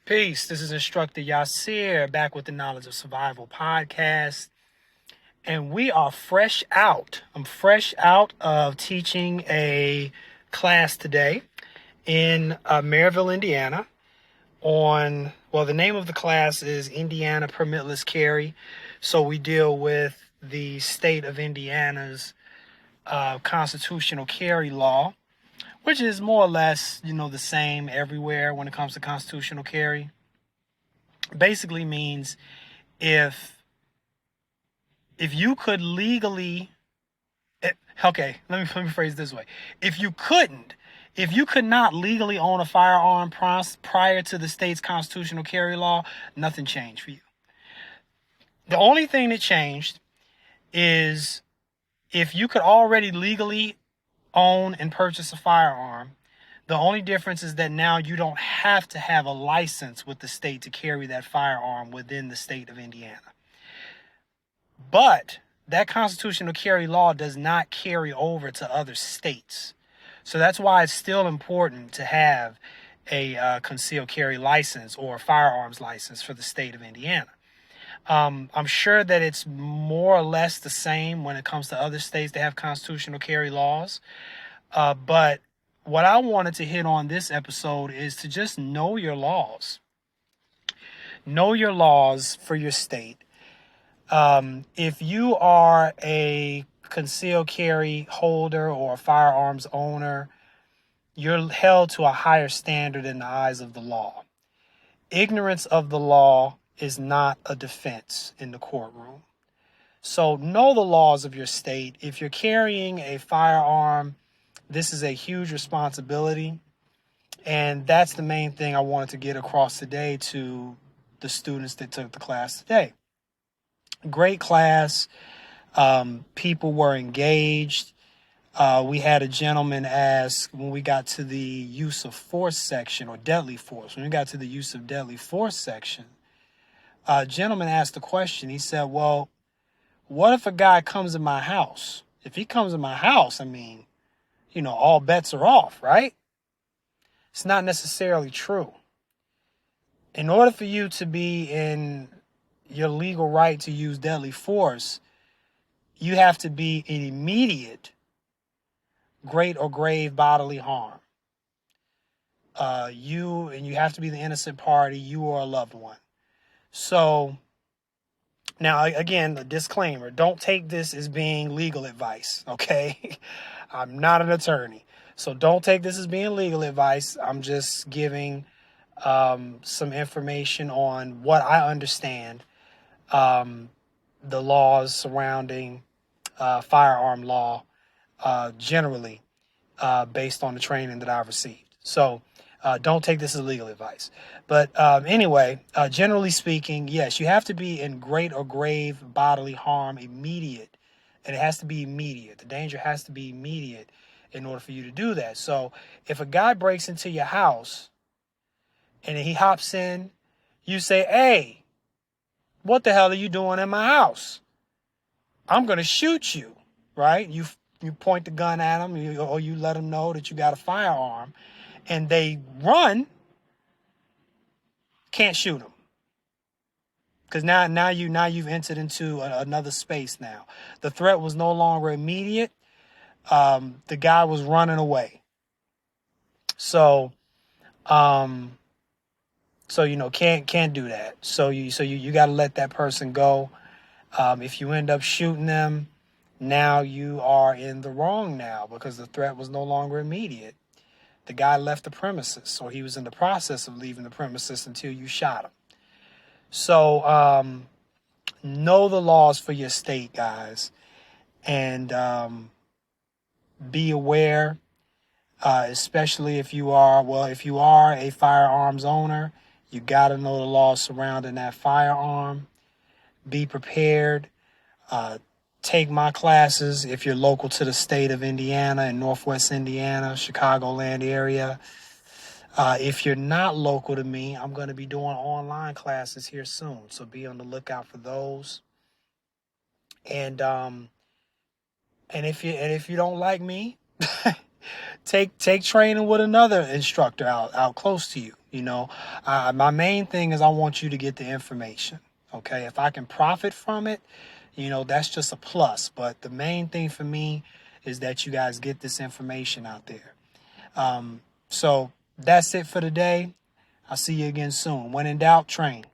Peace. This is Instructor Yasir back with the Knowledge of Survival podcast. And we are fresh out. I'm fresh out of teaching a class today in Maryville, Indiana. The name of the class is Indiana Permitless Carry. So we deal with the state of Indiana's constitutional carry law, which is more or less, the same everywhere when it comes to constitutional carry. Basically means if you could legally, let me phrase it this way. If you could not legally own a firearm prior to the state's constitutional carry law, nothing changed for you. The only thing that changed is if you could already legally own and purchase a firearm, the only difference is that now you don't have to have a license with the state to carry that firearm within the state of Indiana. But that constitutional carry law does not carry over to other states. So that's why it's still important to have a concealed carry license or a firearms license for the state of Indiana. I'm sure that it's more or less the same when it comes to other states that have constitutional carry laws. But what I wanted to hit on this episode is to just know your laws. Know your laws for your state. If you are a concealed carry holder or a firearms owner, you're held to a higher standard in the eyes of the law. Ignorance of the law is not a defense in the courtroom. So know the laws of your state. If you're carrying a firearm, this is a huge responsibility. And that's the main thing I wanted to get across today to the students that took the class today. Great class. People were engaged. We had a gentleman ask when we got to the use of force section or deadly force. When we got to the use of deadly force section, a gentleman asked a question. He said, well, what if a guy comes in my house? If he comes in my house, all bets are off, right? It's not necessarily true. In order for you to be in your legal right to use deadly force, you have to be in immediate, great or grave bodily harm. You have to be the innocent party, you or a loved one. So now, again, a disclaimer, don't take this as being legal advice, okay? I'm not an attorney, so don't take this as being legal advice. I'm just giving some information on what I understand, the laws surrounding firearm law generally based on the training that I've received. So don't take this as legal advice. But anyway, generally speaking, yes, you have to be in great or grave bodily harm immediate. And it has to be immediate. The danger has to be immediate in order for you to do that. So if a guy breaks into your house and he hops in, you say, hey, what the hell are you doing in my house? I'm going to shoot you, right? You point the gun at him or you let him know that you got a firearm and they run, can't shoot them. Because now you've entered into another space now. The threat was no longer immediate. The guy was running away. So can't do that. So you got to let that person go. If you end up shooting them, now you are in the wrong now because the threat was no longer immediate. The guy left the premises, or he was in the process of leaving the premises until you shot him. So know the laws for your state, guys, and be aware, especially if you are a firearms owner, you got to know the laws surrounding that firearm. Be prepared. Take my classes if you're local to the state of Indiana and Northwest Indiana, Chicagoland area. If you're not local to me, I'm going to be doing online classes here soon, so be on the lookout for those. And if you don't like me, take training with another instructor out close to you. You know, my main thing is I want you to get the information. Okay, if I can profit from it, you know, that's just a plus. But the main thing for me is that you guys get this information out there. So that's it for today. I'll see you again soon. When in doubt, train.